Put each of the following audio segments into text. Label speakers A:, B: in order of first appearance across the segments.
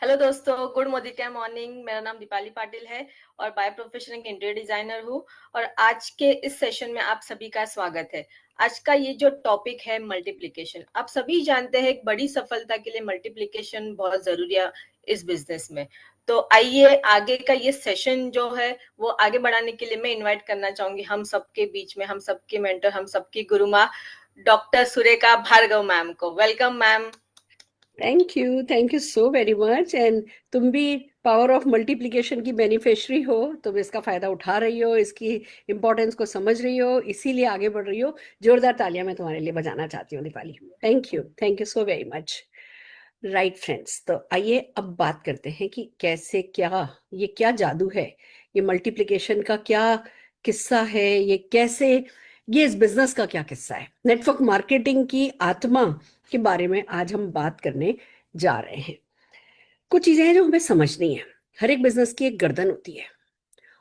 A: Hello दोस्तों, good मोदित्या morning. मेरा नाम दीपाली पाटिल है और बाय प्रोफेशन एक इंटीरियर डिजाइनर हूँ। और आज के इस सेशन में आप सभी का स्वागत है। आज का ये जो टॉपिक है मल्टीप्लिकेशन, आप सभी जानते हैं एक बड़ी सफलता के लिए मल्टीप्लिकेशन बहुत जरूरी है इस बिजनेस में। तो आइए आगे का ये सेशन जो है वो आगे बढ़ाने के लिए मैं इन्वाइट करना चाहूंगी हम सबके बीच में, हम सबके मेंटर, हम सबकी गुरु माँ डॉक्टर सुरेखा भार्गव मैम को। Welcome ma'am.
B: Thank you so very much. And तुम भी पावर ऑफ मल्टीप्लिकेशन की बेनिफिशियरी हो, तुम इसका फायदा उठा रही हो, इसकी इम्पोर्टेंस को समझ रही हो, इसीलिए आगे बढ़ रही हो। जोरदार तालियां मैं तुम्हारे लिए बजाना चाहती हूँ Deepali. Thank you so very much. Right friends, तो आइए अब बात करते हैं कि कैसे, क्या जादू है, ये मल्टीप्लिकेशन का क्या किस्सा है, ये इस बिजनेस का क्या किस्सा है, नेटवर्क मार्केटिंग की आत्मा के बारे में आज हम बात करने जा रहे हैं। कुछ चीजें हैं जो हमें समझनी है। हर एक बिजनेस की एक गर्दन होती है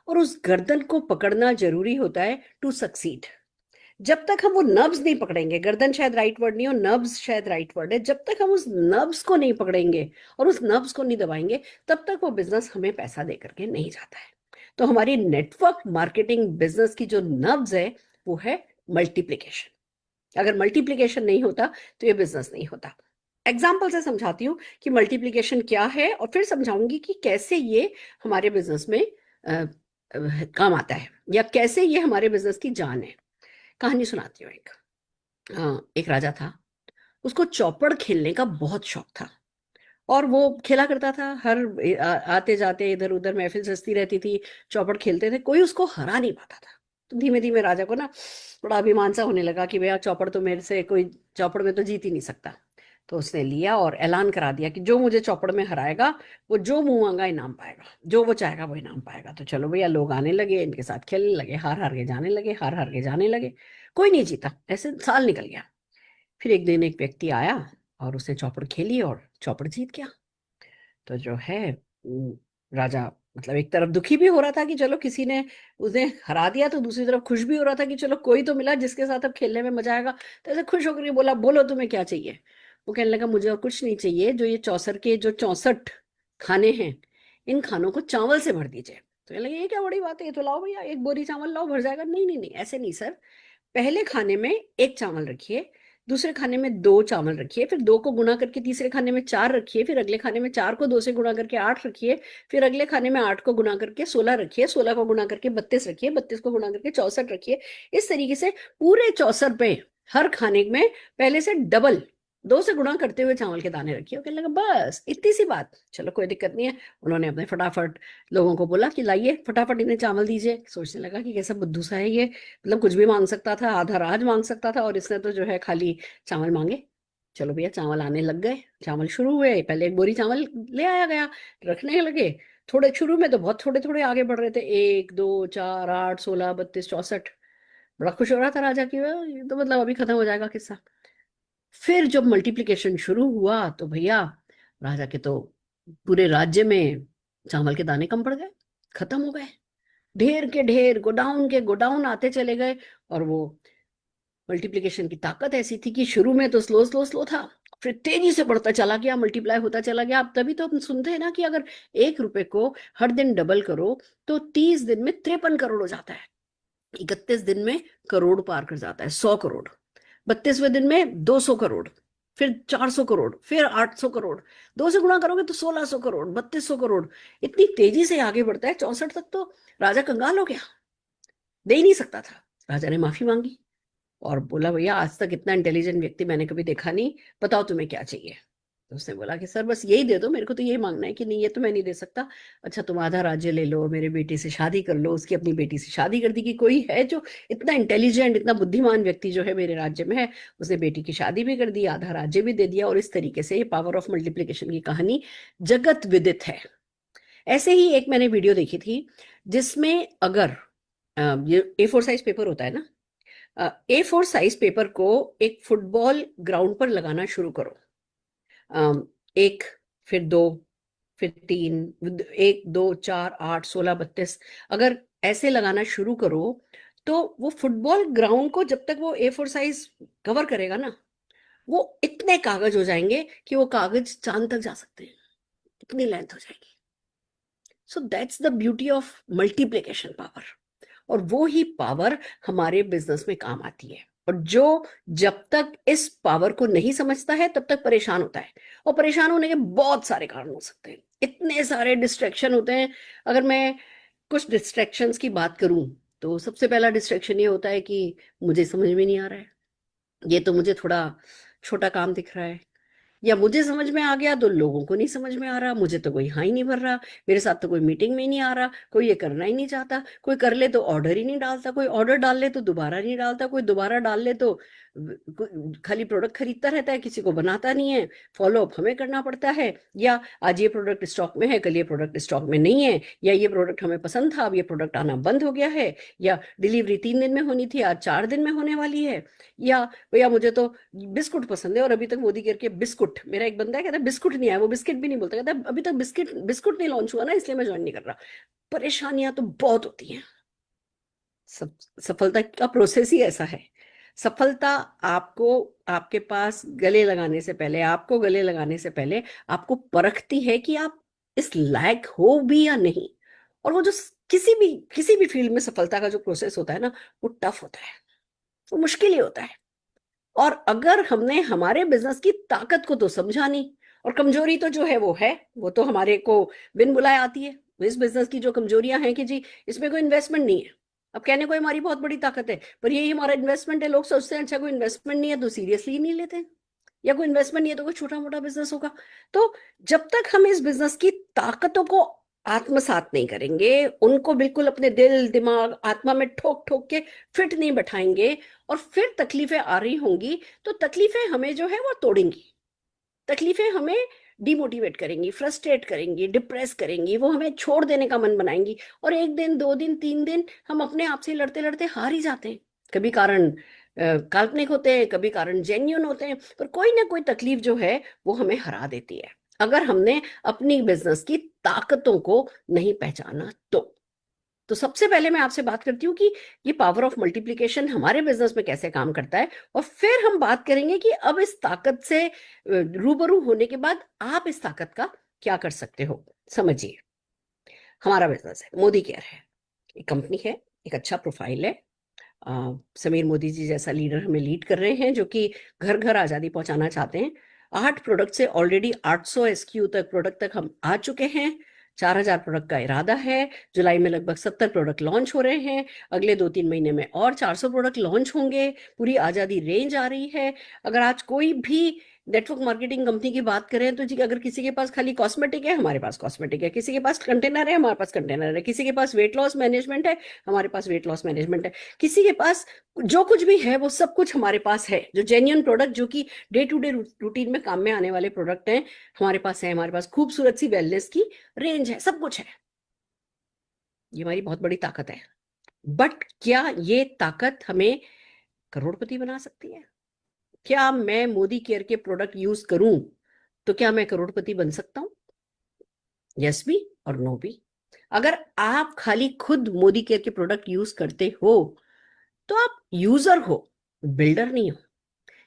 B: और उस गर्दन को पकड़ना जरूरी होता है टू सक्सीड। जब तक हम वो नब्ज नहीं पकड़ेंगे, गर्दन शायद राइट वर्ड नहीं हो, नब्ज शायद राइट वर्ड है, जब तक हम उस नब्ज को नहीं पकड़ेंगे और उस नब्ज को नहीं दबाएंगे, तब तक वो बिजनेस हमें पैसा दे करके नहीं जाता है। तो हमारी नेटवर्क मार्केटिंग बिजनेस की जो नब्ज है वो है मल्टीप्लिकेशन। अगर मल्टीप्लिकेशन नहीं होता तो ये बिजनेस नहीं होता। एग्जाम्पल से समझाती हूँ कि मल्टीप्लिकेशन क्या है और फिर समझाऊंगी कि कैसे ये हमारे बिजनेस में काम आता है या कैसे ये हमारे बिजनेस की जान है। कहानी सुनाती हूँ। एक राजा था, उसको चौपड़ खेलने का बहुत शौक था और वो खेला करता था। आते जाते इधर उधर महफिल सजती रहती थी, चौपड़ खेलते थे, कोई उसको हरा नहीं पाता था। तो धीमे धीमे राजा को ना बड़ा अभिमान सा होने लगा कि भैया चौपड़ तो मेरे से कोई, चौपड़ में तो जीत ही नहीं सकता। तो उसने लिया और ऐलान करा दिया कि जो मुझे चौपड़ में हराएगा वो जो मुंह मांगा इनाम पाएगा, जो वो चाहेगा वो इनाम पाएगा। तो चलो भैया, लोग आने लगे, इनके साथ खेलने लगे, हार हार के जाने लगे, हार हार के जाने लगे, कोई नहीं जीता। ऐसे साल निकल गया। फिर एक दिन एक व्यक्ति आया और उसने चौपड़ खेली और चौपड़ जीत गया। तो जो है राजा मतलब एक तरफ दुखी भी हो रहा था कि चलो किसी ने उसे हरा दिया, तो दूसरी तरफ खुश भी हो रहा था कि चलो कोई तो मिला जिसके साथ अब खेलने में मजा आएगा। तो ऐसे खुश होकर ये बोला, बोलो तुम्हें क्या चाहिए। वो कहने लगा, मुझे और कुछ नहीं चाहिए, जो ये चौसर के जो 64 खाने हैं, इन खानों को चावल से भर दीजिए। तो कहने लगे, ये क्या बड़ी बात है, ये तो लाओ भैया, एक बोरी चावल लाओ, भर जाएगा। नहीं नहीं नहीं, ऐसे नहीं सर। पहले खाने में एक चावल रखिए, दूसरे खाने में दो चावल रखिए, फिर दो को गुणा करके तीसरे खाने में चार रखिए, फिर अगले खाने में चार को दो से गुणा करके आठ रखिए, फिर अगले खाने में आठ को गुणा करके 16 रखिए, 16 को गुणा करके 32 रखिए, 32 को गुणा करके 64 रखिए। इस तरीके से पूरे 64 पे हर खाने में पहले से डबल, दो से गुणा करते हुए चावल के दाने रखिए। कहने लगा, बस इतनी सी बात, चलो कोई दिक्कत नहीं है। उन्होंने अपने फटाफट लोगों को बोला कि लाइए फटाफट इन्हें चावल दीजिए। सोचने लगा कि कैसा बुद्धू सा है ये, मतलब कुछ भी मांग सकता था, आधा राज मांग सकता था, और इसने तो जो है खाली चावल मांगे। चलो भैया, चावल आने लग गए, चावल शुरू हुए। पहले एक बोरी चावल ले आया गया, रखने लगे। थोड़े शुरू में तो बहुत थोड़े थोड़े आगे बढ़ रहे थे, एक दो चार आठ 16 32 64। बड़ा खुश हो रहा था राजा की, "वाह, ये तो मतलब अभी खत्म हो जाएगा किस्सा।" फिर जब मल्टीप्लिकेशन शुरू हुआ तो भैया राजा के तो पूरे राज्य में चावल के दाने कम पड़ गए, खत्म हो गए। ढेर के ढेर, गोडाउन के गोडाउन आते चले गए। और वो मल्टीप्लिकेशन की ताकत ऐसी थी कि शुरू में तो स्लो स्लो स्लो था, फिर तेजी से बढ़ता चला गया, मल्टीप्लाई होता चला गया। अब तभी तो हम सुनते हैं ना कि अगर 1 रुपए को हर दिन डबल करो तो 30 दिन में 53 करोड़ हो जाता है, 31 दिन में करोड़ पार कर जाता है, 100 करोड़, 32वें दिन में 200 करोड़, फिर 400 करोड़, फिर 800 करोड़, दो से गुणा करोगे तो 1600 करोड़, 3200 करोड़। इतनी तेजी से आगे बढ़ता है। 64 तक तो राजा कंगाल हो गया, दे ही नहीं सकता था। राजा ने माफी मांगी और बोला, भैया आज तक इतना इंटेलिजेंट व्यक्ति मैंने कभी देखा नहीं, बताओ तुम्हें क्या चाहिए। तो उसने बोला कि सर बस यही दे दो, मेरे को तो यही मांगना है। कि नहीं, ये तो मैं नहीं दे सकता। अच्छा, तुम आधा राज्य ले लो, मेरे बेटी से शादी कर लो। उसकी अपनी बेटी से शादी कर दी कि कोई है जो इतना इंटेलिजेंट, इतना बुद्धिमान व्यक्ति जो है मेरे राज्य में है। उसने बेटी की शादी भी कर दी, आधा राज्य भी दे दिया। और इस तरीके से ये पावर ऑफ मल्टीप्लिकेशन की कहानी जगत विदित है। ऐसे ही एक मैंने वीडियो देखी थी जिसमें अगर ये A4 साइज पेपर होता है ना, A4 साइज पेपर को एक फुटबॉल ग्राउंड पर लगाना शुरू करो। एक, फिर दो, फिर तीन, एक दो चार आठ 16 32, अगर ऐसे लगाना शुरू करो तो वो फुटबॉल ग्राउंड को जब तक वो A4 साइज कवर करेगा ना, वो इतने कागज हो जाएंगे कि वो कागज चांद तक जा सकते हैं। इतनी लेंथ हो जाएगी। So that's the beauty of multiplication power. और वो ही पावर हमारे बिजनेस में काम आती है। और जो जब तक इस पावर को नहीं समझता है तब तक परेशान होता है। और परेशान होने के बहुत सारे कारण हो सकते हैं, इतने सारे डिस्ट्रैक्शन होते हैं। अगर मैं कुछ डिस्ट्रैक्शंस की बात करूं तो सबसे पहला डिस्ट्रैक्शन ये होता है कि मुझे समझ में नहीं आ रहा है, ये तो मुझे थोड़ा छोटा काम दिख रहा है। या मुझे समझ में आ गया तो लोगों को नहीं समझ में आ रहा, मुझे तो कोई हाँ ही नहीं भर रहा, मेरे साथ तो कोई मीटिंग में ही नहीं आ रहा, कोई ये करना ही नहीं चाहता, कोई कर ले तो ऑर्डर ही नहीं डालता, कोई ऑर्डर डाल ले तो दोबारा नहीं डालता, कोई दोबारा डाल ले तो खाली प्रोडक्ट खरीदता रहता है, किसी को बनाता नहीं है। फॉलो अप हमें करना पड़ता है। या आज ये प्रोडक्ट स्टॉक में है, कल ये प्रोडक्ट स्टॉक में नहीं है। या ये प्रोडक्ट हमें पसंद था, अब ये प्रोडक्ट आना बंद हो गया है। या डिलीवरी 3 दिन में होनी थी, आज 4 दिन में होने वाली है। या भैया मुझे तो बिस्कुट पसंद है और अभी तक मोदी केयर के बिस्कुट, मेरा एक बंदा है कहता है बिस्कुट नहीं आया, वो बिस्किट भी नहीं बोलता, कहता है अभी तक बिस्किट बिस्कुट नहीं लॉन्च हुआ ना, इसलिए मैं ज्वाइन नहीं कर रहा। परेशानियां तो बहुत होती हैं। सब सफलता का प्रोसेस ही ऐसा है। सफलता आपको, आपके पास गले लगाने से पहले, आपको गले लगाने से पहले आपको परखती है कि आप इस लायक हो भी या नहीं। और वो जो किसी भी फील्ड में सफलता का जो प्रोसेस होता है ना, वो टफ होता है, वो मुश्किल ही होता है। और अगर हमने हमारे बिजनेस की ताकत को तो समझा नहीं, और कमजोरी तो जो है वो तो हमारे को बिन बुलाए आती है। इस बिजनेस की जो कमजोरियां हैं कि जी इसमें कोई इन्वेस्टमेंट नहीं है। अब कहने को हमारी बहुत बड़ी ताकत है, पर यही हमारा इन्वेस्टमेंट है। लोग सोचते हैं अच्छा कोई इन्वेस्टमेंट नहीं है तो सीरियसली ही नहीं लेते हैं, या कोई इन्वेस्टमेंट नहीं है तो कोई छोटा मोटा बिजनेस होगा। तो जब तक हम इस बिजनेस की ताकतों को आत्मसात नहीं करेंगे, उनको बिल्कुल अपने दिल दिमाग आत्मा में ठोक ठोक के फिट नहीं बैठाएंगे, और फिर तकलीफें आ रही होंगी, तो तकलीफें हमें जो है वो तोड़ेंगी। तकलीफें हमें डिमोटिवेट करेंगी, फ्रस्ट्रेट करेंगी, डिप्रेस करेंगी, वो हमें छोड़ देने का मन बनाएंगी। और 1 दिन 2 दिन 3 दिन हम अपने आप से लड़ते लड़ते हार ही जाते हैं। कभी कारण काल्पनिक होते हैं, कभी कारण जेन्युइन होते हैं, पर कोई ना कोई तकलीफ जो है वो हमें हरा देती है, अगर हमने अपनी बिजनेस की ताकतों को नहीं पहचाना तो सबसे पहले मैं आपसे बात करती हूँ कि ये पावर ऑफ मल्टीप्लिकेशन हमारे बिजनेस में कैसे काम करता है। और फिर हम बात करेंगे कि अब इस ताकत से रूबरू होने के बाद आप इस ताकत का क्या कर सकते हो। समझिए, हमारा बिजनेस है, मोदी केयर है, एक कंपनी है, एक अच्छा प्रोफाइल है। समीर मोदी जी जैसा लीडर हमें लीड कर रहे हैं, जो कि घर घर आजादी पहुंचाना चाहते हैं। 8 प्रोडक्ट से ऑलरेडी 800 एसक्यू तक प्रोडक्ट तक हम आ चुके हैं। 4000 प्रोडक्ट का इरादा है। जुलाई में लगभग 70 प्रोडक्ट लॉन्च हो रहे हैं। अगले 2-3 महीने में और 400 प्रोडक्ट लॉन्च होंगे। पूरी आजादी रेंज आ रही है। अगर आज कोई भी नेटवर्क मार्केटिंग कंपनी की बात करें तो जी, अगर किसी के पास खाली कॉस्मेटिक है, हमारे पास कॉस्मेटिक है। किसी के पास कंटेनर है, हमारे पास कंटेनर है। किसी के पास वेट लॉस मैनेजमेंट है, हमारे पास वेट लॉस मैनेजमेंट है। किसी के पास जो कुछ भी है वो सब कुछ हमारे पास है। जो जेन्युइन प्रोडक्ट, जो कि डे टू डे रूटीन में काम में आने वाले प्रोडक्ट हैं, हमारे पास है। हमारे पास खूबसूरत सी वेलनेस की रेंज है, सब कुछ है। ये हमारी बहुत बड़ी ताकत है। बट क्या ये ताकत हमें करोड़पति बना सकती है? क्या मैं मोदी केयर के प्रोडक्ट यूज करूं तो क्या मैं करोड़पति बन सकता हूं? यस भी और नो भी। अगर आप खाली खुद मोदी केयर के प्रोडक्ट यूज करते हो तो आप यूजर हो, बिल्डर नहीं हो।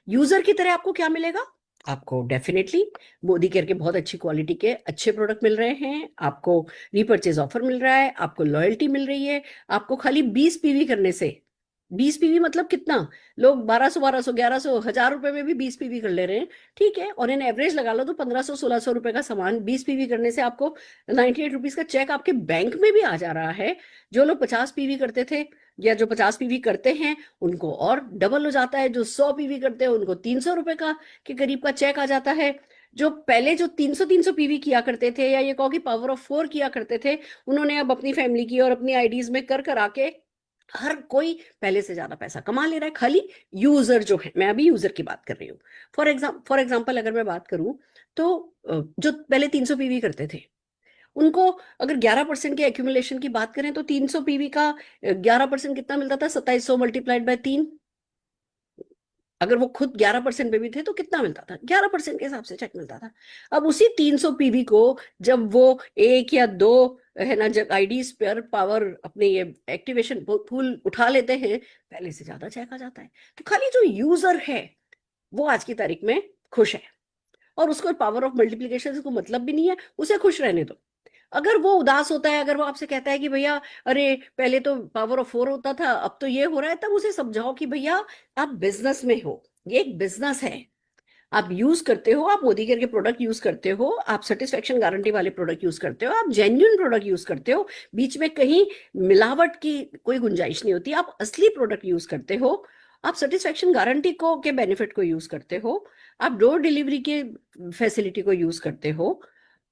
B: यूजर की तरह आपको क्या मिलेगा? आपको डेफिनेटली मोदी केयर के बहुत अच्छी क्वालिटी के अच्छे प्रोडक्ट मिल रहे हैं, आपको रीपर्चेज ऑफर मिल रहा है, आपको लॉयल्टी मिल रही है। आपको खाली 20 पीवी करने से, 20 पीवी मतलब कितना, लोग 1200 1100 1000 रुपए में भी 20 पीवी कर ले रहे हैं। ठीक है, और इन एवरेज लगा लो तो 1500 1600 रुपए का सामान 20 पीवी करने से आपको 98 रुपीज का चेक आपके बैंक में भी आ जा रहा है। जो लोग 50 पीवी करते थे या जो 50 पीवी करते हैं उनको और डबल हो जाता है। जो 100 पीवी करते हैं उनको 300 रुपए का के करीब का चेक आ जाता है। जो पहले जो 300 300 पीवी किया करते थे, या ये कहो कि पावर ऑफ 4 किया करते थे, उन्होंने अब अपनी फैमिली की और अपनी आईडीज में कर कर आके हर कोई पहले से ज्यादा पैसा कमा ले रहा है। खाली यूजर जो है, मैं अभी यूजर की बात कर रही हूँ। फॉर एग्जाम्पल अगर मैं बात करूं तो जो पहले 300 पीवी करते थे उनको अगर 11% के एक्यूमुलेशन की बात करें तो 300 पीवी का 11% कितना मिलता था? 2700 मल्टीप्लाइड बाय 3। अगर वो खुद 11% पे भी थे तो कितना मिलता था? 11% के हिसाब से चेक मिलता था। अब उसी 300 पीवी को जब वो एक या दो है ना, जब आईडीज पर पावर अपने ये एक्टिवेशन फूल उठा लेते हैं, पहले से ज्यादा चेक आ जाता है। तो खाली जो यूजर है वो आज की तारीख में खुश है। और उसको पावर ऑफ मल्टीप्लिकेशन से कोई मतलब भी नहीं है, उसे खुश रहने दो। अगर वो उदास होता है, अगर वो आपसे कहता है कि भैया अरे पहले तो पावर ऑफ 4 होता था, अब तो ये हो रहा है, तब उसे समझाओ कि भैया आप बिजनेस में हो, ये एक बिजनेस है, आप यूज करते हो, आप मोदी केयर के प्रोडक्ट यूज करते हो, आप सेटिस्फेक्शन गारंटी वाले प्रोडक्ट यूज करते हो, आप जेन्युइन प्रोडक्ट यूज करते हो, बीच में कहीं मिलावट की कोई गुंजाइश नहीं होती, आप असली प्रोडक्ट यूज करते हो, आप सेटिस्फेक्शन गारंटी को के बेनिफिट को यूज करते हो, आप डोर डिलीवरी के फैसिलिटी को यूज करते हो,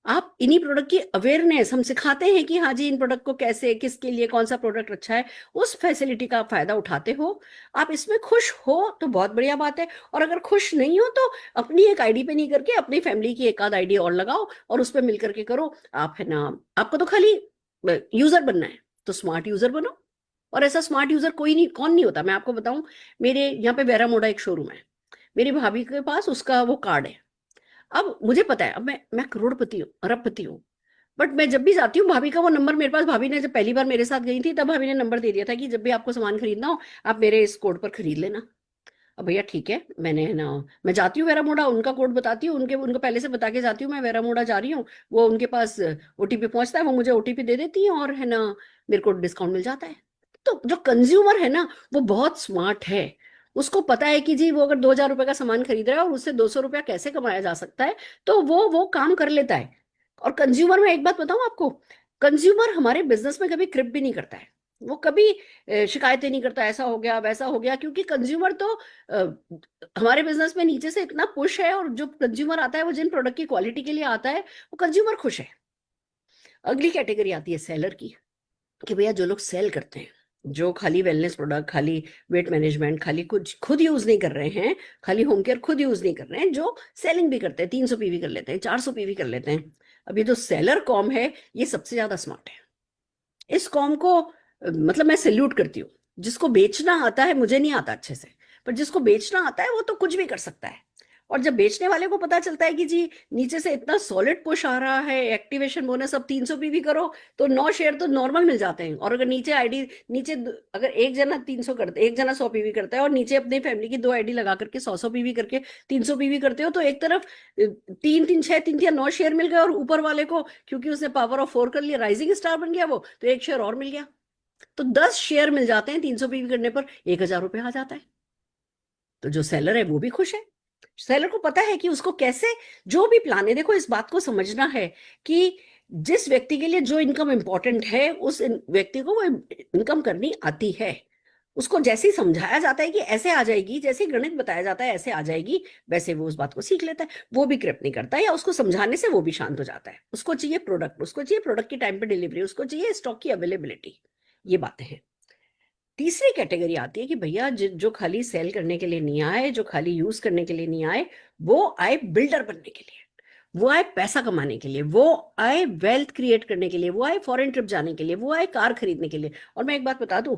B: आप इन्हीं प्रोडक्ट की अवेयरनेस हम सिखाते हैं कि हाँ जी इन प्रोडक्ट को कैसे, किसके लिए कौन सा प्रोडक्ट अच्छा है, उस फैसिलिटी का आप फायदा उठाते हो, आप इसमें खुश हो तो बहुत बढ़िया बात है। और अगर खुश नहीं हो तो अपनी एक आईडी पे नहीं करके अपनी फैमिली की एक आध आईडी और लगाओ और उस पर मिल करके करो। आप है ना, आपको तो खाली यूजर बनना है तो स्मार्ट यूजर बनो। और ऐसा स्मार्ट यूजर कोई नहीं, कौन नहीं होता, मैं आपको बताऊं, मेरे यहाँ पे वेरा मोडा एक शोरूम है, मेरी भाभी के पास उसका वो कार्ड है। अब मुझे पता है, अब मैं करोड़पति हूँ, अरबपति हूँ, बट मैं जब भी जाती हूँ भाभी का वो नंबर मेरे पास, भाभी ने जब पहली बार मेरे साथ गई थी तब भाभी ने नंबर दे दिया था कि जब भी आपको सामान खरीदना हो आप मेरे इस कोड पर खरीद लेना। अब भैया ठीक है, मैंने है ना, मैं जाती हूँ वेरा मोड़ा, उनका कोड बताती हूँ, उनके उनको पहले से बता के जाती हूँ मैं वेरा मोड़ा जा रही हूँ, वो उनके पास ओटीपी पहुंचता है, वो मुझे ओटीपी दे देती है और है ना मेरे को डिस्काउंट मिल जाता है। तो जो कंज्यूमर है ना वो बहुत स्मार्ट है, उसको पता है कि जी वो अगर 2,000 रुपए का सामान खरीद रहा है और उससे 200 रुपया कैसे कमाया जा सकता है, तो वो काम कर लेता है। और कंज्यूमर में एक बात बताऊं आपको, कंज्यूमर हमारे बिजनेस में कभी क्रिप भी नहीं करता है, वो कभी शिकायतें नहीं करता ऐसा हो गया वैसा हो गया, क्योंकि कंज्यूमर तो हमारे बिजनेस में नीचे से इतना पुश है, और जो कंज्यूमर आता है वो जिन प्रोडक्ट की क्वालिटी के लिए आता है वो कंज्यूमर खुश है। अगली कैटेगरी आती है सेलर की, कि भैया जो लोग सेल करते हैं, जो खाली वेलनेस प्रोडक्ट, खाली वेट मैनेजमेंट, खाली कुछ खुद यूज नहीं कर रहे हैं, खाली होम केयर खुद यूज नहीं कर रहे हैं, जो सेलिंग भी करते हैं, 300 पीवी कर लेते हैं, 400 पीवी कर लेते हैं। अब ये जो सेलर कॉम है ये सबसे ज्यादा स्मार्ट है। इस कॉम को मतलब मैं सैल्यूट करती हूँ। जिसको बेचना आता है, मुझे नहीं आता अच्छे से, पर जिसको बेचना आता है वो तो कुछ भी कर सकता है। और जब बेचने वाले को पता चलता है कि जी नीचे से इतना सॉलिड पुश आ रहा है, एक्टिवेशन बोनस अब 300 पीवी करो, तो 9 शेयर तो नॉर्मल मिल जाते हैं। और अगर नीचे आईडी, अगर एक जना 300 करते, एक जना 100 पीवी करता है और नीचे अपनी फैमिली की 2 आईडी लगा करके 100 पीवी करके 300 पीवी करते हो, तो एक तरफ 3 3 6 3 9 शेयर मिल गए, और ऊपर वाले को क्योंकि उसने पावर ऑफ 4 कर लिया, राइजिंग स्टार बन गया वो, तो 1 शेयर और मिल गया। तो 10 शेयर मिल जाते हैं 300 पीवी करने पर, 1,000 रुपये आ जाता है। तो जो सेलर है वो भी खुश है। सेलर को पता है कि उसको कैसे, जो भी प्लान है, देखो इस बात को समझना है कि जिस व्यक्ति के लिए जो इनकम इंपॉर्टेंट है उस व्यक्ति को वो इनकम करनी आती है। उसको जैसे ही समझाया जाता है कि ऐसे आ जाएगी, जैसे ही गणित बताया जाता है ऐसे आ जाएगी, वैसे वो उस बात को सीख लेता है, वो भी क्रिप नहीं करता है, या उसको समझाने से वो भी शांत हो जाता है। उसको चाहिए प्रोडक्ट, उसको चाहिए प्रोडक्ट की टाइम पे डिलीवरी, उसको चाहिए स्टॉक की अवेलेबिलिटी। ये बातें हैं। तीसरी कैटेगरी आती है कि भैया जो खाली सेल करने के लिए नहीं आए, जो खाली यूज करने के लिए नहीं आए, वो आए बिल्डर बनने के लिए, वो आए पैसा कमाने के लिए, वो आए वेल्थ क्रिएट करने के लिए, वो आए फॉरेन ट्रिप जाने के लिए, वो आए कार खरीदने के लिए। और मैं एक बात बता दूं,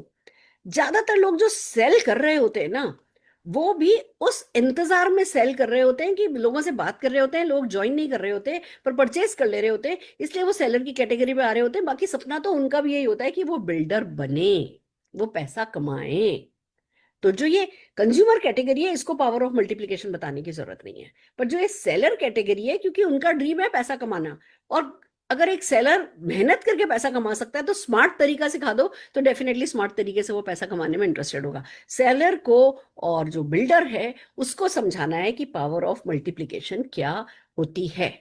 B: ज्यादातर लोग जो सेल कर रहे होते हैं ना, वो भी उस इंतजार में सेल कर रहे होते हैं कि लोगों से बात कर रहे होते हैं, लोग ज्वाइन नहीं कर रहे होते पर परचेज कर ले रहे होते हैं, इसलिए वो सेलर की कैटेगरी में आ रहे होते हैं। बाकी सपना तो उनका भी यही होता है कि वो बिल्डर बने, वो पैसा कमाए। तो जो ये कंज्यूमर कैटेगरी है इसको पावर ऑफ मल्टीप्लिकेशन बताने की जरूरत नहीं है, पर जो ये सेलर कैटेगरी है, क्योंकि उनका ड्रीम है पैसा कमाना, और अगर एक सेलर मेहनत करके पैसा कमा सकता है तो स्मार्ट तरीका सिखा दो, तो डेफिनेटली स्मार्ट तरीके से वो पैसा कमाने में इंटरेस्टेड होगा। सेलर को और जो बिल्डर है उसको समझाना है कि पावर ऑफ मल्टीप्लिकेशन क्या होती है।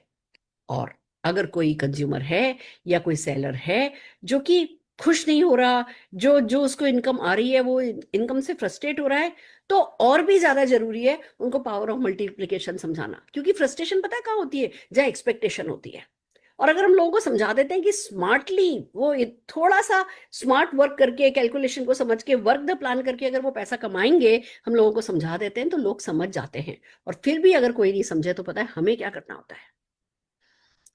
B: और अगर कोई कंज्यूमर है या कोई सेलर है जो कि खुश नहीं हो रहा, जो जो उसको इनकम आ रही है वो इनकम से फ्रस्ट्रेट हो रहा है, तो और भी ज्यादा जरूरी है उनको पावर ऑफ मल्टीप्लिकेशन समझाना। क्योंकि फ्रस्ट्रेशन पता है कहाँ होती है, जहाँ एक्सपेक्टेशन होती है। और अगर हम लोगों को समझा देते हैं कि स्मार्टली वो थोड़ा सा स्मार्ट वर्क करके, कैलकुलेशन को समझ के, वर्क द प्लान करके अगर वो पैसा कमाएंगे, हम लोगों को समझा देते हैं तो लोग समझ जाते हैं। और फिर भी अगर कोई नहीं समझे तो पता है हमें क्या करना होता है,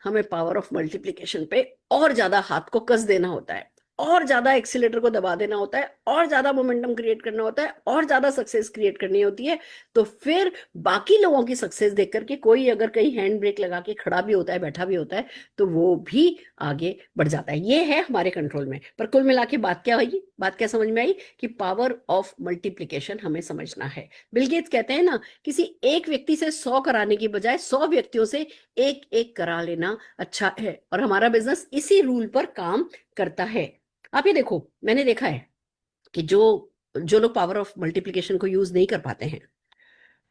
B: हमें पावर ऑफ मल्टीप्लिकेशन पे और ज्यादा हाथ को कस देना होता है। और ज्यादा एक्सीलेटर को दबा देना होता है, और ज्यादा मोमेंटम क्रिएट करना होता है, और ज्यादा सक्सेस क्रिएट करनी होती है। तो फिर बाकी लोगों की सक्सेस देख करके कोई अगर कहीं हैंड ब्रेक लगा के खड़ा भी होता है, बैठा भी होता है, तो वो भी आगे बढ़ जाता है। ये है हमारे कंट्रोल में। पर कुल मिला के बात क्या हुई, बात क्या समझ में आई कि पावर ऑफ मल्टीप्लीकेशन हमें समझना है। बिल गेट्स कहते हैं ना, किसी एक व्यक्ति से 100 कराने की बजाय 100 व्यक्तियों से एक एक करा लेना अच्छा है। और हमारा बिजनेस इसी रूल पर काम करता है। आप ये देखो, मैंने देखा है कि जो जो लोग पावर ऑफ मल्टीप्लिकेशन को यूज नहीं कर पाते हैं,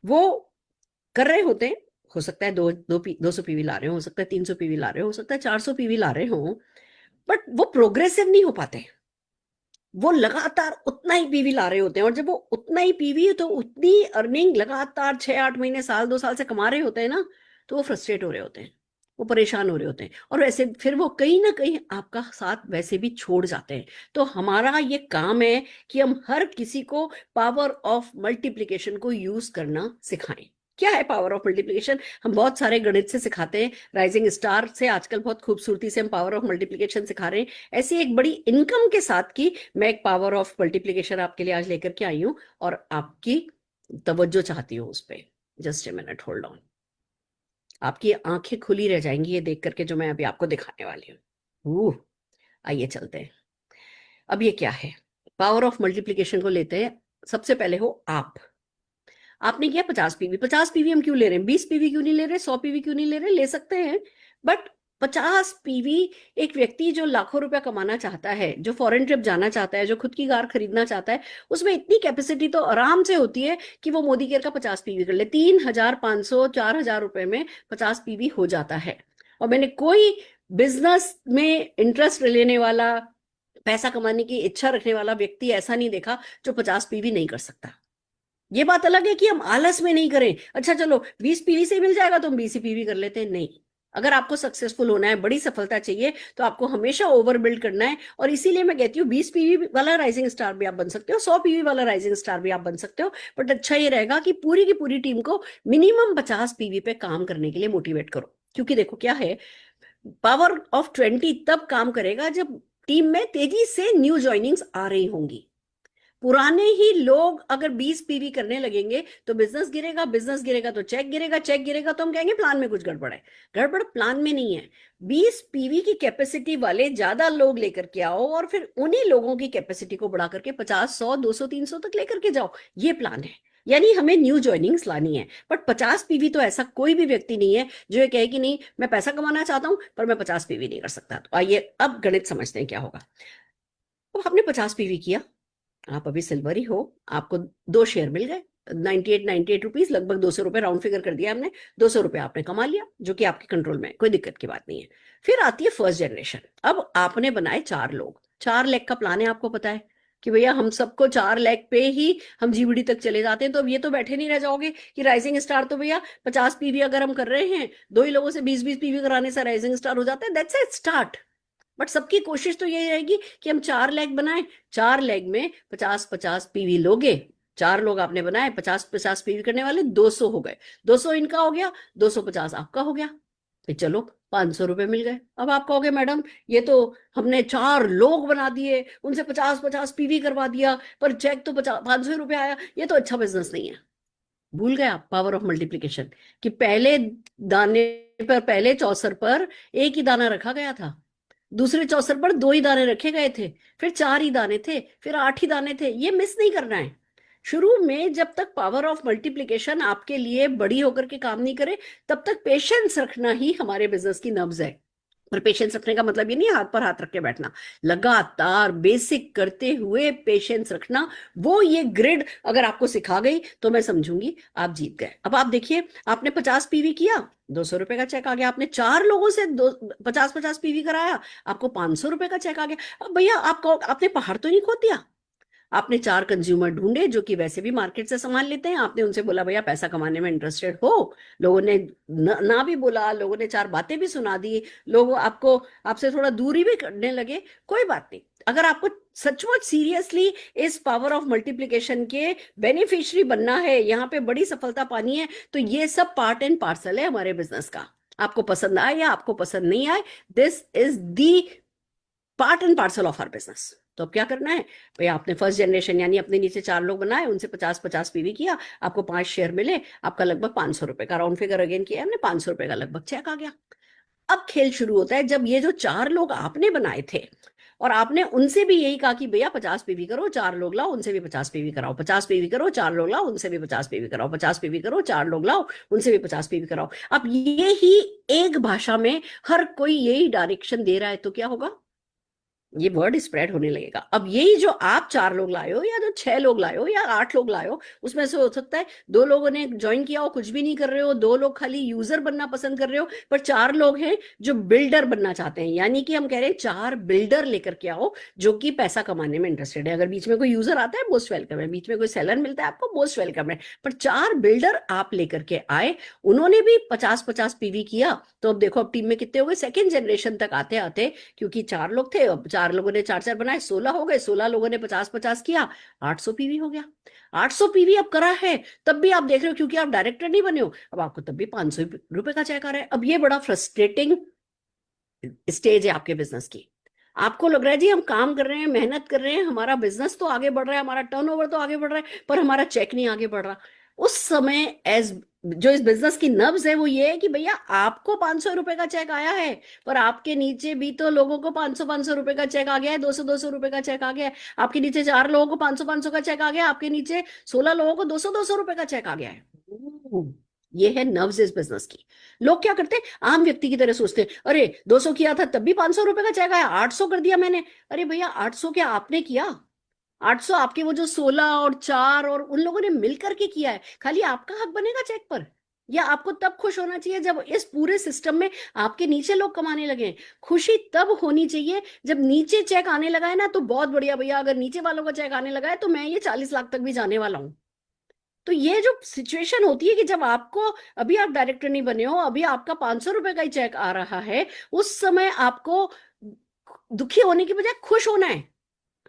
B: वो कर रहे होते हैं। हो सकता है 200 पीवी ला रहे हो सकता है 300 पीवी ला रहे हो सकता है 400 पीवी ला रहे हो, बट वो प्रोग्रेसिव नहीं हो पाते। वो लगातार उतना ही पीवी ला रहे होते हैं, और जब वो उतना ही पीवी तो उतनी अर्निंग लगातार 6-8 महीने, साल 2 साल से कमा रहे होते हैं ना, तो वो फ्रस्ट्रेट हो रहे होते हैं, वो परेशान हो रहे होते हैं, और वैसे फिर वो कहीं ना कहीं आपका साथ वैसे भी छोड़ जाते हैं। तो हमारा ये काम है कि हम हर किसी को पावर ऑफ मल्टीप्लिकेशन को यूज करना सिखाएं। क्या है पावर ऑफ मल्टीप्लिकेशन? हम बहुत सारे गणित से सिखाते हैं, राइजिंग स्टार से आजकल बहुत खूबसूरती से हम पावर ऑफ मल्टीप्लिकेशन सिखा रहे हैं। ऐसी एक बड़ी इनकम के साथ की मैं एक पावर ऑफ मल्टीप्लिकेशन आपके लिए आज लेकर के आई हूं, और आपकी तवज्जो चाहती हूँ उस पर। Just a minute, hold on. आपकी आंखें खुली रह जाएंगी ये देख करके जो मैं अभी आपको दिखाने वाली हूँ। आइए चलते हैं। अब ये क्या है? पावर ऑफ मल्टीप्लिकेशन को लेते हैं। सबसे पहले हो आप। आपने किया 50 पीवी। 50 पीवी हम क्यों ले रहे हैं? 20 पीवी क्यों नहीं ले रहे? 100 पीवी क्यों नहीं ले रहे? ले सकते हैं, बट 50 पीवी, एक व्यक्ति जो लाखों रुपया कमाना चाहता है, जो फॉरेन ट्रिप जाना चाहता है, जो खुद की कार खरीदना चाहता है, उसमें इतनी कैपेसिटी तो आराम से होती है कि वो मोदी केयर का 50 पीवी कर ले। 3,500-4,000 रुपए में 50 पीवी हो जाता है। और मैंने कोई बिजनेस में इंटरेस्ट लेने वाला, पैसा कमाने की इच्छा रखने वाला व्यक्ति ऐसा नहीं देखा जो 50 पीवी नहीं कर सकता। ये बात अलग है कि हम आलस में नहीं करें, अच्छा चलो 20 पीवी से ही मिल जाएगा तो हम 20 पीवी कर लेते हैं, नहीं। अगर आपको सक्सेसफुल होना है, बड़ी सफलता चाहिए, तो आपको हमेशा ओवर बिल्ड करना है। और इसीलिए मैं कहती हूँ 20 पीवी वाला राइजिंग स्टार भी आप बन सकते हो, 100 पीवी वाला राइजिंग स्टार भी आप बन सकते हो, बट अच्छा ये रहेगा कि पूरी की पूरी टीम को मिनिमम 50 पीवी पे काम करने के लिए मोटिवेट करो। क्योंकि देखो क्या है, पावर ऑफ 20 तब काम करेगा जब टीम में तेजी से न्यू ज्वाइनिंग्स आ रही होंगी। पुराने ही लोग अगर 20 पीवी करने लगेंगे तो बिजनेस गिरेगा, बिजनेस गिरेगा तो चेक गिरेगा, चेक गिरेगा तो हम कहेंगे प्लान में कुछ गड़बड़ है। गड़बड़ प्लान में नहीं है। 20 पीवी की कैपेसिटी वाले ज्यादा लोग लेकर के आओ, और फिर उन्हीं लोगों की कैपेसिटी को बढ़ा करके 50, 100, 200, 300 तक लेकर के जाओ। ये प्लान है। यानी हमें न्यू ज्वाइनिंग्स लानी है। बट 50 पीवी तो ऐसा कोई भी व्यक्ति नहीं है जो ये कहे कि नहीं मैं पैसा कमाना चाहता हूं पर मैं 50 पीवी नहीं कर सकता। तो आइए अब गणित समझते हैं क्या होगा। अब आपने 50 पीवी किया, आप अभी सिल्वर ही हो, आपको 2 शेयर मिल गए, 98 रुपीज, लगभग 200 रुपए, राउंड फिगर कर दिया हमने। 200 रुपए आपने कमा लिया, जो कि आपके कंट्रोल में है, कोई दिक्कत की बात नहीं है। फिर आती है फर्स्ट जनरेशन। अब आपने बनाए 4 लोग, 4 लाख का प्लान है, आपको पता है कि भैया हम सबको 4 लाख पे ही हम जीबीडी तक चले जाते हैं। तो अब ये तो बैठे नहीं रह जाओगे कि राइजिंग स्टार तो भैया 50 पीवी अगर हम कर रहे हैं, 2 ही लोगों से 20-20 पीवी कराने से राइजिंग स्टार हो जाता है, दैट्स इट, स्टार्ट। बट सबकी कोशिश तो यही रहेगी कि हम 4 लाख बनाए, 4 लाख में 50-50 पीवी लोगे। 4 लोग आपने बनाए, 50-50 पीवी करने वाले 200 हो गए। 200 इनका हो गया, 250 आपका हो गया। फिर चलो 500 रुपए मिल गए। अब आप कहोगे मैडम ये तो हमने 4 लोग बना दिए, उनसे 50-50 पीवी करवा दिया, पर चेक तो 500 रुपए आया, ये तो अच्छा बिजनेस नहीं है। भूल गए आप पावर ऑफ मल्टीप्लिकेशन, कि पहले दाने पर, पहले चौसर पर एक ही दाना रखा गया था, दूसरे चौसर पर 2 ही दाने रखे गए थे, फिर 4 ही दाने थे, फिर 8 ही दाने थे। ये मिस नहीं करना है। शुरू में जब तक पावर ऑफ मल्टीप्लिकेशन आपके लिए बड़ी होकर के काम नहीं करे, तब तक पेशेंस रखना ही हमारे बिजनेस की नब्ज है। और पेशेंस रखने का मतलब ये नहीं हाथ पर हाथ रख के बैठना, लगातार बेसिक करते हुए पेशेंस रखना। वो ये ग्रिड अगर आपको सिखा गई तो मैं समझूंगी आप जीत गए। अब आप देखिए, आपने 50 पीवी किया, 200 रुपए का चेक आ गया। आपने 4 लोगों से 50-50 पीवी कराया, आपको 500 रुपए का चेक आ गया। अब भैया आपको, आपने पहाड़ तो नहीं खोद दिया। आपने 4 कंज्यूमर ढूंढे जो कि वैसे भी मार्केट से सामान लेते हैं, आपने उनसे बोला भैया पैसा कमाने में इंटरेस्टेड हो। लोगों ने ना भी बोला, लोगों ने 4 बातें भी सुना दी, लोग आपको, आपसे थोड़ा दूरी भी करने लगे, कोई बात नहीं। अगर आपको सचमुच सीरियसली इस पावर ऑफ मल्टीप्लिकेशन के बेनिफिशियरी बनना है, यहाँ पे बड़ी सफलता पानी है, तो ये सब पार्ट एंड पार्सल है हमारे बिजनेस का। आपको पसंद आए या आपको पसंद नहीं आए, this is the part and parcel of our business. तो अब क्या करना है भाई, आपने फर्स्ट जनरेशन यानी अपने नीचे 4 लोग बनाए, उनसे 50-50 पीवी किया, आपको 5 शेयर मिले, आपका लगभग 500 रुपए का, राउंड फिगर अगेन किया हमने, 500 रुपए का लगभग चेक आ गया। अब खेल शुरू होता है, जब ये जो 4 लोग आपने बनाए थे और आपने उनसे भी यही कहा कि भैया 50 पीवी करो, 4 लोग लाओ, उनसे भी 50 पीवी कराओ, 50 पीवी करो, 4 लोग लाओ, उनसे भी 50 पीवी कराओ, 50 पीवी करो, 4 लोग लाओ, उनसे भी 50 पीवी कराओ। अब ये ही एक भाषा में हर कोई यही डायरेक्शन दे रहा है, तो क्या होगा, ये वर्ड स्प्रेड होने लगेगा। अब यही जो आप 4 लोग लाए हो या जो 6 लोग लाए हो या 8 लोग लाए हो, उसमें से हो सकता है 2 लोगों ने ज्वाइन किया हो, कुछ भी नहीं कर रहे हो, 2 लोग खाली यूजर बनना पसंद कर रहे हो, पर 4 लोग हैं जो बिल्डर बनना चाहते हैं। यानी कि हम कह रहे हैं 4 बिल्डर लेकर के आओ जो कि पैसा कमाने में इंटरेस्टेड है। अगर बीच में कोई यूजर आता है मोस्ट वेलकम है, बीच में कोई सेलर मिलता है आपको मोस्ट वेलकम है, पर 4 बिल्डर आप लेकर के आए, उन्होंने भी 50-50 पीवी किया। तो अब देखो, अब टीम में कितने हो गए सेकेंड जनरेशन तक आते आते, क्योंकि 4 लोग थे, अब 4 लोगों ने 4-4 बनाए, 16 हो गए, 16 लोगों ने 50-50 किया, 800 पीवी हो गया। 800 पीवी अब करा है, तब भी आप देख रहे हो क्योंकि आप डायरेक्टर नहीं बने हो, अब आपको तब भी 500 रुपए का चेक आ रहा है। अब ये बड़ा फ्रस्ट्रेटिंग स्टेज है आपके बिजनेस की। आपको लग रहा है जी हम काम कर रहे हैं, मेहनत कर रहे हैं, हमारा बिजनेस तो आगे बढ़ रहा है, हमारा टर्नओवर तो आगे बढ़ रहा है, पर हमारा चेक नहीं आगे बढ़ रहा। उस समय एज जो इस बिजनेस की नब्ज है वो ये है कि भैया आपको 500 रुपए का चेक आया है, पर आपके नीचे भी तो लोगों को 500-500 रुपए का चेक आ गया है, 200-200 रुपए का चेक आ गया है। आपके नीचे 4 लोगों को 500-500 का चेक आ गया, आपके नीचे 16 लोगों को 200-200 रुपए का चेक आ गया है। ये है नब्ज इस बिजनेस की। लोग क्या करते हैं, आम व्यक्ति की तरह सोचते हैं, अरे 200 किया था तब भी 500 रुपए का चेक आया, 800 कर दिया मैंने। अरे भैया 800 क्या आपने किया, 800 आपके वो जो 16 और 4 और उन लोगों ने मिलकर के किया है, खाली आपका हक बनेगा चेक पर। या आपको तब खुश होना चाहिए जब इस पूरे सिस्टम में आपके नीचे लोग कमाने लगे। खुशी तब होनी चाहिए जब नीचे चेक आने लगा है ना, तो बहुत बढ़िया भैया, अगर नीचे वालों का चेक आने लगा है तो मैं ये 40 लाख तक भी जाने वाला हूं। तो ये जो सिचुएशन होती है कि जब आपको, अभी आप डायरेक्टर नहीं बने हो, अभी आपका 500 रुपए का ही चेक आ रहा है, उस समय आपको दुखी होने की बजाय खुश होना है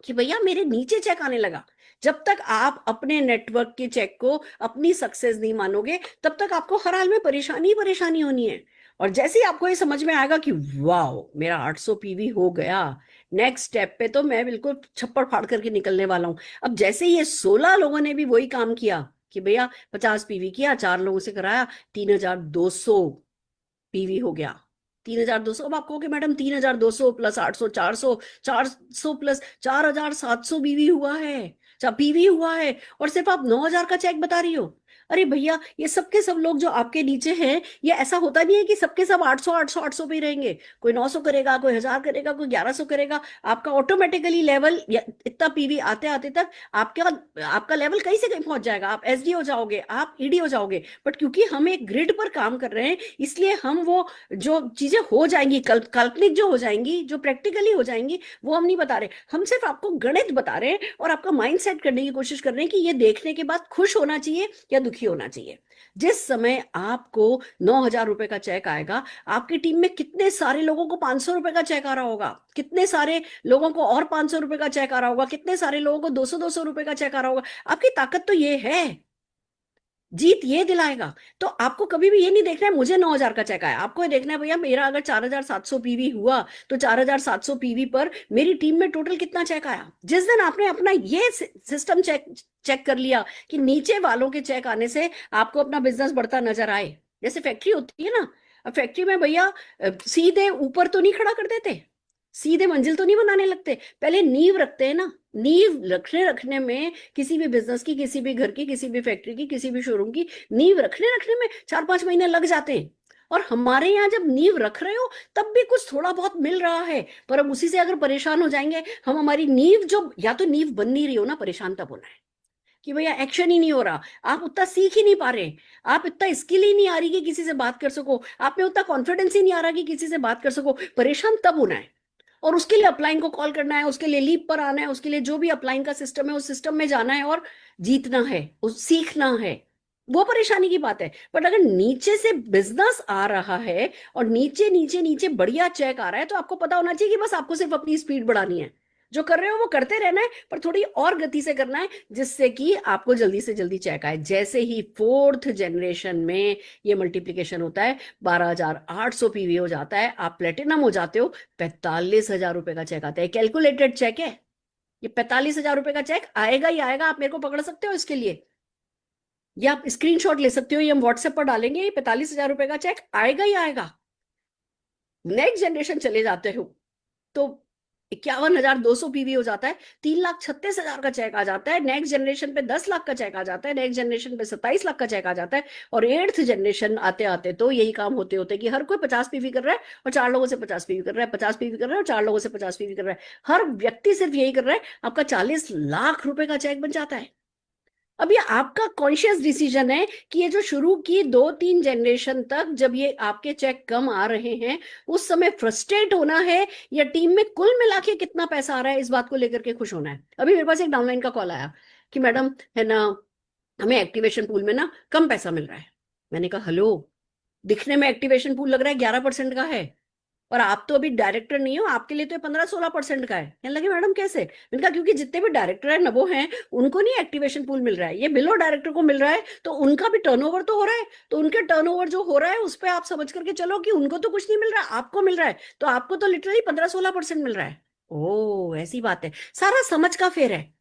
B: कि भैया मेरे नीचे चेक आने लगा। जब तक आप अपने नेटवर्क के चेक को अपनी सक्सेस नहीं मानोगे, तब तक आपको हर हाल में परेशानी ही परेशानी होनी है। और जैसे ही आपको ये समझ में आएगा कि वाओ मेरा 800 पीवी हो गया, नेक्स्ट स्टेप पे तो मैं बिल्कुल छप्पड़ फाड़ करके निकलने वाला हूं। अब जैसे ही ये 16 लोगों ने भी वही काम किया कि भैया 50 पीवी किया, 4 लोगों से कराया, 3200 पीवी हो गया। 3200, अब आप कहोगे मैडम 3200 प्लस 800 400, 400 प्लस 4700 बीवी हुआ है, पीवी हुआ है, और सिर्फ आप 9000 का चेक बता रही हो। अरे भैया ये सबके सब लोग जो आपके नीचे हैं, ये ऐसा होता नहीं है कि सबके सब 800 800 800 पे ही रहेंगे। कोई 900 करेगा, कोई 1000 करेगा, कोई 1100 करेगा। आपका ऑटोमेटिकली लेवल इतना पीवी आते आते तक आपका आपका लेवल कहीं से कहीं पहुंच जाएगा, आप एसडी हो जाओगे, आप ईडी हो जाओगे। बट क्योंकि हम एक ग्रिड पर काम कर रहे हैं, इसलिए हम वो जो चीजें हो जाएंगी, काल्पनिक जो हो जाएंगी, जो प्रैक्टिकली हो जाएंगी, वो हम नहीं बता रहे। हम सिर्फ आपको गणित बता रहे हैं और आपका माइंड सेट करने की कोशिश कर रहे हैं कि ये देखने के बाद खुश होना चाहिए या दुखी होना चाहिए। जिस समय आपको 9000 रुपए का चेक आएगा, आपकी टीम में कितने सारे लोगों को 500 रुपए का चेक आ रहा होगा, कितने सारे लोगों को और 500 रुपए का चेक आ रहा होगा, कितने सारे लोगों को 200-200 रुपए का चेक आ रहा होगा। आपकी ताकत तो ये है, जीत ये दिलाएगा। तो आपको कभी भी ये नहीं देखना है मुझे 9000 का चेक आया, आपको ये देखना है भैया मेरा अगर 4700 पीवी हुआ तो 4700 पीवी पर मेरी टीम में टोटल कितना चेक आया। जिस दिन आपने अपना ये सिस्टम चेक चेक कर लिया कि नीचे वालों के चेक आने से आपको अपना बिजनेस बढ़ता नजर आए, जैसे फैक्ट्री होती है ना, अब फैक्ट्री में भैया सीधे ऊपर तो नहीं खड़ा कर देते, सीधे मंजिल तो नहीं बनाने लगते, पहले नींव रखते हैं ना। नींव रखने में किसी भी बिजनेस की, किसी भी घर की, किसी भी फैक्ट्री की, किसी भी शोरूम की नींव रखने में 4-5 महीने लग जाते हैं। और हमारे यहाँ जब नींव रख रहे हो तब भी कुछ थोड़ा बहुत मिल रहा है, पर हम उसी से अगर परेशान हो जाएंगे, हम हमारी नींव जो, या तो नींव बन नहीं रही हो ना, परेशान तब होना है कि भैया एक्शन ही नहीं हो रहा, आप उतना सीख ही नहीं पा रहे, आप इतना स्किल ही नहीं आ रही कि किसी से बात कर सको, आप में उतना कॉन्फिडेंस ही नहीं आ रहा कि किसी से बात कर सको, परेशान तब होना है। और उसके लिए अपलाइन को कॉल करना है, उसके लिए लीव पर आना है, उसके लिए जो भी अपलाइन का सिस्टम है उस सिस्टम में जाना है और जीतना है, उस सीखना है। वो परेशानी की बात है। बट अगर नीचे से बिजनेस आ रहा है और नीचे नीचे नीचे बढ़िया चेक आ रहा है, तो आपको पता होना चाहिए कि बस आपको सिर्फ अपनी स्पीड बढ़ानी है, जो कर रहे हो वो करते रहना है, पर थोड़ी और गति से करना है, जिससे कि आपको जल्दी से जल्दी चेक आए। जैसे ही फोर्थ जनरेशन में ये मल्टीप्लीकेशन होता है, 12,800 पीवी हो जाता है, आप प्लेटिनम हो जाते हो, 45,000 रुपए का चेक आता है। कैलकुलेटेड चेक है ये, 45,000 रुपए का चेक आएगा ही आएगा। आप मेरे को पकड़ सकते हो इसके लिए, या आप स्क्रीनशॉट ले सकते हो, ये हम व्हाट्सएप पर डालेंगे, ये 45,000 रुपए का चेक आएगा ही आएगा। नेक्स्ट जनरेशन चले जाते हो तो 51,200 पीवी हो जाता है, 3,36,000 का चेक आ जाता है। नेक्स्ट जनरेशन पे 10 लाख का चेक आ जाता है, नेक्स्ट जनरेशन पे 27 लाख का चेक आ जाता है। और एट्थ जनरेशन आते आते तो यही काम होते होते कि हर कोई 50 पीवी कर रहा है और 4 लोगों से 50 पीवी कर रहा है, 50 पीवी कर रहा है और 4 लोगों से 50 पीवी कर रहा है। हर व्यक्ति सिर्फ यही कर रहा है, आपका 40 लाख रुपए का चेक बन जाता है। अब ये आपका कॉन्शियस डिसीजन है कि ये जो शुरू की 2-3 जनरेशन तक जब ये आपके चेक कम आ रहे हैं, उस समय फ्रस्ट्रेट होना है, या टीम में कुल मिला के कितना पैसा आ रहा है इस बात को लेकर के खुश होना है। अभी मेरे पास एक डाउनलाइन का कॉल आया कि मैडम है ना, हमें एक्टिवेशन पूल में ना कम पैसा मिल रहा है। मैंने कहा हेलो, दिखने में एक्टिवेशन पूल लग रहा है 11% का है, और आप तो अभी डायरेक्टर नहीं हो, आपके लिए तो 15-16% का है। कहने लगे मैडम कैसे? मैंने कहा क्योंकि जितने भी डायरेक्टर है नबो हैं, उनको नहीं एक्टिवेशन पूल मिल रहा है, ये बिलो डायरेक्टर को मिल रहा है, तो उनका भी टर्नओवर तो हो रहा है। तो उनके टर्नओवर जो हो रहा है उस पर आप समझ करके चलो कि उनको तो कुछ नहीं मिल रहा, आपको मिल रहा है, तो आपको तो लिटरली 15-16% मिल रहा है। ओ ऐसी बात है, सारा समझ का फेर है।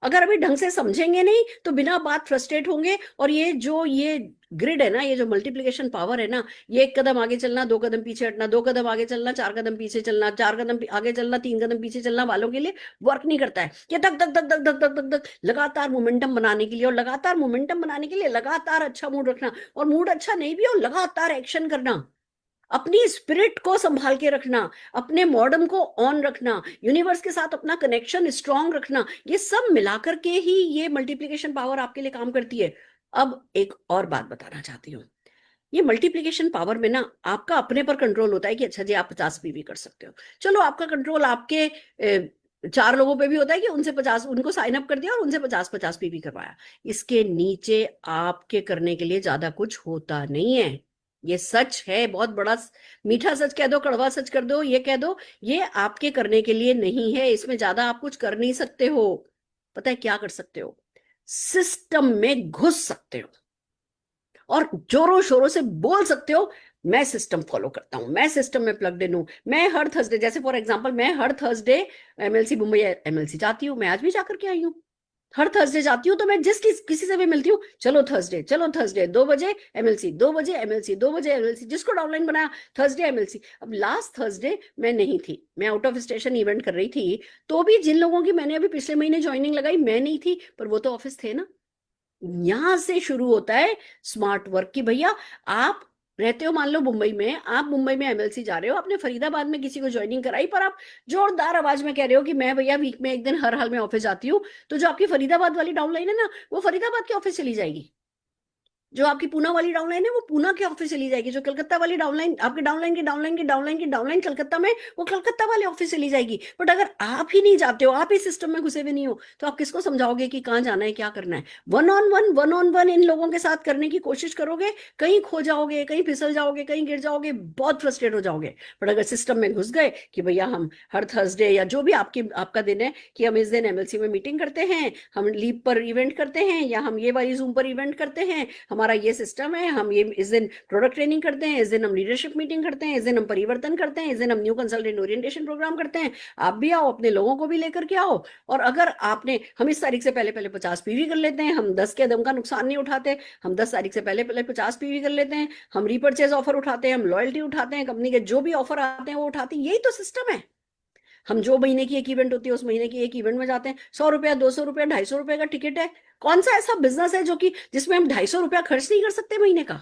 B: अगर अभी ढंग से समझेंगे नहीं तो बिना बात फ्रस्ट्रेट होंगे। और ये ग्रिड है ना, ये जो मल्टीप्लिकेशन पावर है ना, ये 1 कदम आगे चलना, 2 कदम पीछे हटना, 2 कदम आगे चलना, 4 कदम पीछे चलना, 4 कदम आगे चलना, 3 कदम पीछे चलना वालों के लिए वर्क नहीं करता है। ये धक धक धक धक धक धक धक धक लगातार मोमेंटम बनाने के लिए, और लगातार मोमेंटम बनाने के लिए लगातार अच्छा मूड रखना, और मूड अच्छा नहीं भी हो लगातार एक्शन करना, अपनी स्पिरिट को संभाल के रखना, अपने मॉडर्न को ऑन रखना, यूनिवर्स के साथ अपना कनेक्शन स्ट्रांग रखना, ये सब मिलाकर के ही ये मल्टीप्लिकेशन पावर आपके लिए काम करती है। अब एक और बात बताना चाहती हूँ, ये मल्टीप्लिकेशन पावर में ना आपका अपने पर कंट्रोल होता है कि अच्छा जी आप 50 पीवी कर सकते हो। चलो आपका कंट्रोल आपके 4 लोगों पे भी होता है कि उनसे 50, उनको साइन अप कर दिया और उनसे 50-50 पीवी करवाया। इसके नीचे आपके करने के लिए ज्यादा कुछ होता नहीं है। ये सच है, बहुत बड़ा मीठा सच कह दो, कड़वा सच कर दो, ये कह दो, ये आपके करने के लिए नहीं है। इसमें ज्यादा आप कुछ कर नहीं सकते हो। पता है क्या कर सकते हो? सिस्टम में घुस सकते हो और जोरों शोरों से बोल सकते हो मैं सिस्टम फॉलो करता हूं, मैं सिस्टम में प्लग्ड इन हूं। मैं हर थर्सडे, जैसे फॉर एग्जांपल मैं हर थर्सडे एमएलसी, मुंबई एमएलसी जाती हूँ, मैं आज भी जाकर के आई हूँ। हर थर्सडे जाती हूँ, तो मैं किसी से भी मिलती हूँ, चलो थर्सडे, चलो थर्सडे 2 बजे एमएलसी, 2 बजे एमएलसी, 2 बजे एमएलसी, जिसको डाउनलाइन बनाया थर्सडे एमएलसी। अब लास्ट थर्सडे मैं नहीं थी, मैं आउट ऑफ स्टेशन इवेंट कर रही थी, तो भी जिन लोगों की मैंने अभी पिछले महीने ज्वाइनिंग लगाई, मैं नहीं थी, पर वो तो ऑफिस थे ना। यहां से शुरू होता है स्मार्ट वर्क की। भैया आप रहते हो मान लो मुंबई में, आप मुंबई में एमएलसी जा रहे हो, आपने फरीदाबाद में किसी को ज्वाइनिंग कराई, पर आप जोरदार आवाज में कह रहे हो कि मैं भैया वीक में एक दिन हर हाल में ऑफिस जाती हूँ, तो जो आपकी फरीदाबाद वाली डाउनलाइन है ना, वो फरीदाबाद के ऑफिस चली जाएगी। जो आपकी पूना वाली डाउनलाइन है वो पूना के ऑफिस चली जाएगी। जो कलकत्ता वाली डाउनलाइन, आपके डाउनलाइन कलकत्ता में, वो कलकत्ता वाले ऑफिस चली जाएगी। बट अगर आप ही नहीं जाते हो, आप ही सिस्टम में घुसे हुए नहीं हो, तो आप किसको समझाओगे कि कहाँ जाना है, क्या करना है? वन ऑन वन इन लोगों के साथ करने की कोशिश करोगे, कहीं खो जाओगे, कहीं फिसल जाओगे, कहीं गिर जाओगे, बहुत फ्रस्ट्रेट हो जाओगे। बट अगर सिस्टम में घुस गए कि भैया हम हर थर्सडे या जो भी आपका दिन है, कि हम इस दिन एमएलसी में मीटिंग करते हैं, हम लीव पर इवेंट करते हैं, या हम ये वाली जूम पर इवेंट करते हैं, हमारा ये सिस्टम है, हम ये इस दिन प्रोडक्ट ट्रेनिंग करते हैं, इस दिन हम लीडरशिप मीटिंग करते हैं, इस दिन हम परिवर्तन करते हैं, इस दिन हम न्यू कंसल्टेंट ओरिएंटेशन प्रोग्राम करते हैं। आप भी आओ, अपने लोगों को भी लेकर के आओ। और अगर आपने, हम इस तारीख से पहले पहले 50 पीवी कर लेते हैं, हम 10 के कदम का नुकसान नहीं उठाते, हम 10 तारीख से पहले पहले 50 पीवी कर लेते हैं, हम रीपर्चेज ऑफर उठाते हैं, हम लॉयल्टी उठाते हैं, कंपनी के जो भी ऑफर आते हैं वो उठाते हैं। यही तो सिस्टम है। हम जो महीने की एक इवेंट होती है उस महीने की एक इवेंट में जाते हैं। 100 रुपया, 200 रुपया, 250 रुपये का टिकट है। कौन सा ऐसा बिजनेस है जो कि जिसमें हम 250 रुपया खर्च नहीं कर सकते महीने का?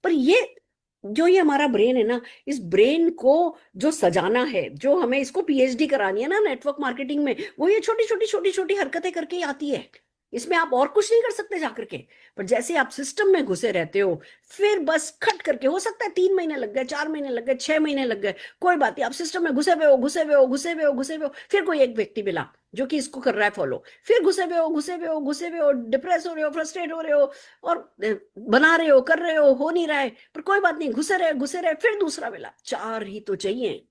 B: पर ये हमारा ब्रेन है ना, इस ब्रेन को जो सजाना है, जो हमें इसको पीएचडी करानी है ना नेटवर्क मार्केटिंग में, वो ये छोटी छोटी छोटी छोटी हरकतें करके ही आती है। इसमें आप और कुछ नहीं कर सकते जाकर के। पर जैसे आप सिस्टम में घुसे रहते हो, फिर बस खट करके, हो सकता है 3 महीने लग गए, 4 महीने लग गए, 6 महीने लग गए, कोई बात नहीं, आप सिस्टम में घुसे हुए हो, घुसे हुए हो, घुसे हुए हो, घुसे हुए हो, फिर कोई एक व्यक्ति मिला जो कि इसको कर रहा है फॉलो, फिर घुसे हुए हो, घुसे हुए हो, घुसे हुए हो, डिप्रेस हो रहे हो, फ्रस्ट्रेट हो रहे हो, और बना रहे हो, कर रहे हो नहीं रहा है, पर कोई बात नहीं, घुसे रहे, फिर दूसरा मिला, 4 ही तो चाहिए।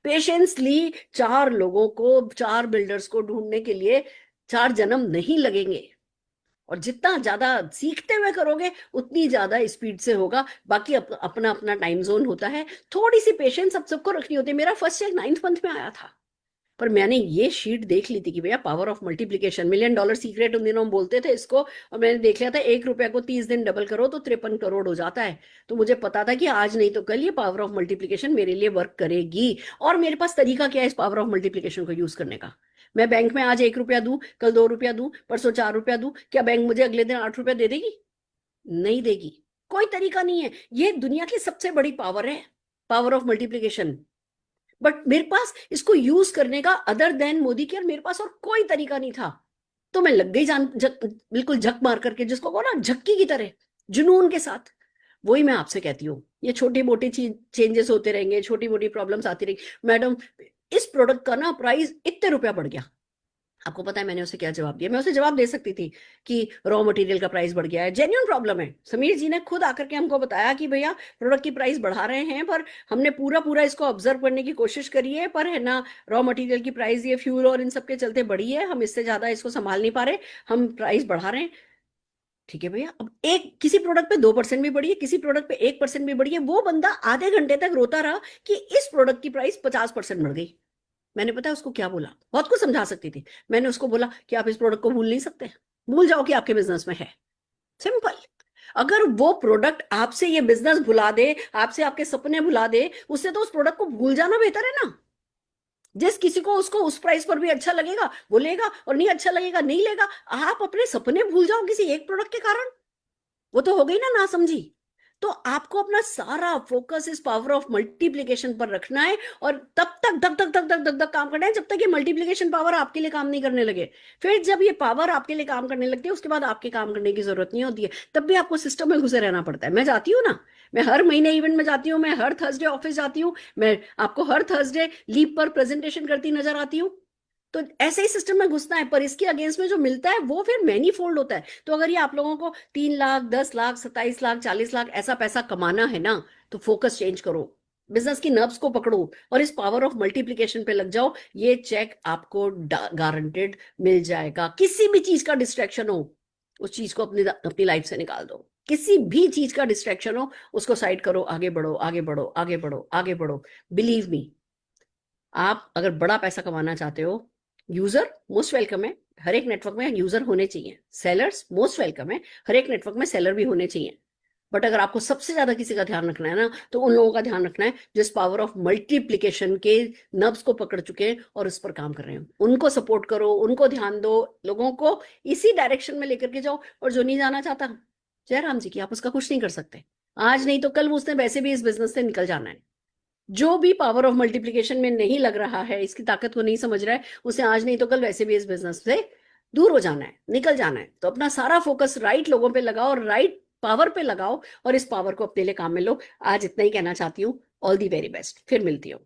B: पेशेंस ली, 4 लोगों को, 4 बिल्डर्स को ढूंढने के लिए 4 जन्म नहीं लगेंगे। और जितना ज्यादा सीखते हुए करोगे उतनी ज्यादा स्पीड से होगा। बाकी अपना अपना टाइम जोन होता है, थोड़ी सी पेशेंस अब सबको रखनी होती है। मेरा फर्स्ट चेक 9th मंथ में आया था, पर मैंने ये शीट देख ली थी कि भैया पावर ऑफ मल्टीप्लीकेशन, $1,000,000 सीक्रेट उन दिनों हम बोलते थे इसको, और मैंने देख लिया था 1 रुपया को 30 दिन डबल करो तो 53 करोड़ हो जाता है। तो मुझे पता था कि आज नहीं तो कल ये पावर ऑफ मल्टीप्लीकेशन मेरे लिए वर्क करेगी। और मेरे पास तरीका क्या है इस पावर ऑफ मल्टीप्लीकेशन को यूज करने का। मैं बैंक में आज 1 रुपया दूं, कल 2 रुपया दूं, परसों 4 रुपया दूं, क्या बैंक मुझे अगले दिन 8 रुपया दे देगी? नहीं देगी। कोई तरीका नहीं है। ये दुनिया की सबसे बड़ी पावर है, पावर ऑफ मल्टीप्लीकेशन। बट मेरे पास इसको यूज करने का अदर देन मोदी केयर मेरे पास और कोई तरीका नहीं था। तो मैं लग गई बिल्कुल झक मार करके, जिसको कहो ना झक्की की तरह, जुनून के साथ। वही मैं आपसे कहती हूँ, ये छोटी मोटी चेंजेस होते रहेंगे, छोटी मोटी प्रॉब्लम्स आती रहेंगी। मैडम, इस प्रोडक्ट का ना प्राइस इतने रुपया बढ़ गया। आपको पता है मैंने उसे क्या जवाब दिया? मैं उसे जवाब दे सकती थी कि रॉ मटेरियल का प्राइस बढ़ गया है, जेन्युइन प्रॉब्लम है। समीर जी ने खुद आकर के हमको बताया कि भैया प्रोडक्ट की प्राइस बढ़ा रहे हैं, पर हमने पूरा पूरा इसको ऑब्जर्व करने की कोशिश करी है, पर है ना रॉ मटेरियल की प्राइस ये फ्यूल और इन सब के चलते बढ़ी है, हम इससे ज्यादा इसको संभाल नहीं पा रहे, हम प्राइस बढ़ा रहे हैं। ठीक है भैया, अब एक किसी प्रोडक्ट पे 2% भी बढ़ी है, किसी प्रोडक्ट पे 1% भी बढ़ी है, वो बंदा आधे घंटे तक रोता रहा कि इस प्रोडक्ट की प्राइस 50% बढ़ गई। मैंने पता है उसको क्या बोला? बहुत कुछ समझा सकती थी। मैंने उसको बोला कि आप इस प्रोडक्ट को भूल नहीं सकते, भूल जाओ कि आपके बिजनेस में है। सिंपल। अगर वो प्रोडक्ट आपसे ये बिजनेस भुला दे, आपसे आपके सपने भुला दे, उससे तो उस प्रोडक्ट को भूल जाना बेहतर है ना। जिस किसी को उसको उस प्राइस पर भी अच्छा लगेगा वो लेगा, और नहीं अच्छा लगेगा नहीं लेगा। आप अपने सपने भूल जाओ किसी एक प्रोडक्ट के कारण, वो तो हो गई ना समझी। तो आपको अपना सारा फोकस इस पावर ऑफ मल्टीप्लीकेशन पर रखना है, और तब तक धक धक धक धक धक धक काम करना है जब तक ये मल्टीप्लीकेशन पावर आपके लिए काम नहीं करने लगे। फिर जब ये पावर आपके लिए काम करने लगती है, उसके बाद आपके काम करने की जरूरत नहीं होती है। तब भी आपको सिस्टम में घुसे रहना पड़ता है। मैं जाती हूँ ना, मैं हर महीने इवेंट में जाती हूँ, मैं हर थर्सडे ऑफिस जाती हूँ, मैं आपको हर थर्सडे लीव पर प्रेजेंटेशन करती नजर आती हूँ। तो ऐसे ही सिस्टम में घुसना है, पर इसके अगेंस्ट में जो मिलता है वो फिर मैनी फोल्ड होता है। तो अगर ये आप लोगों को 3 लाख, 10 लाख, 27 लाख, 40 लाख ऐसा पैसा कमाना है ना, तो फोकस चेंज करो, बिजनेस की नर्व्स को पकड़ो और इस पावर ऑफ मल्टीप्लीकेशन पे लग जाओ। ये चेक आपको गारंटेड मिल जाएगा। किसी भी चीज का डिस्ट्रैक्शन हो, उस चीज को अपनी अपनी लाइफ से निकाल दो। किसी भी चीज का डिस्ट्रैक्शन हो, उसको साइड करो, आगे बढ़ो, आगे बढ़ो, आगे बढ़ो, आगे बढ़ो। बिलीव मी, आप अगर बड़ा पैसा कमाना चाहते हो, यूजर मोस्ट वेलकम है, हर एक नेटवर्क में यूजर होने चाहिए। सेलर्स मोस्ट वेलकम है, हर एक नेटवर्क में सेलर भी होने चाहिए। बट अगर आपको सबसे ज्यादा किसी का ध्यान रखना है ना, तो उन लोगों का ध्यान रखना है जिस पावर ऑफ मल्टीप्लीकेशन के नब्स को पकड़ चुके हैं और उस पर काम कर रहे हैं। उनको सपोर्ट करो, उनको ध्यान दो, लोगों को इसी डायरेक्शन में लेकर के जाओ। और जो नहीं जाना चाहता, जयराम जी की, आप उसका कुछ नहीं कर सकते। आज नहीं तो कल उसने वैसे भी इस बिजनेस से निकल जाना है। जो भी पावर ऑफ मल्टीप्लीकेशन में नहीं लग रहा है, इसकी ताकत को नहीं समझ रहा है, उसे आज नहीं तो कल वैसे भी इस बिजनेस से दूर हो जाना है, निकल जाना है। तो अपना सारा फोकस राइट लोगों पे लगाओ, राइट पावर पे लगाओ, और इस पावर को अपने लिए काम में लो। आज इतना ही कहना चाहती हूँ। ऑल दी वेरी बेस्ट, फिर मिलती हूँ।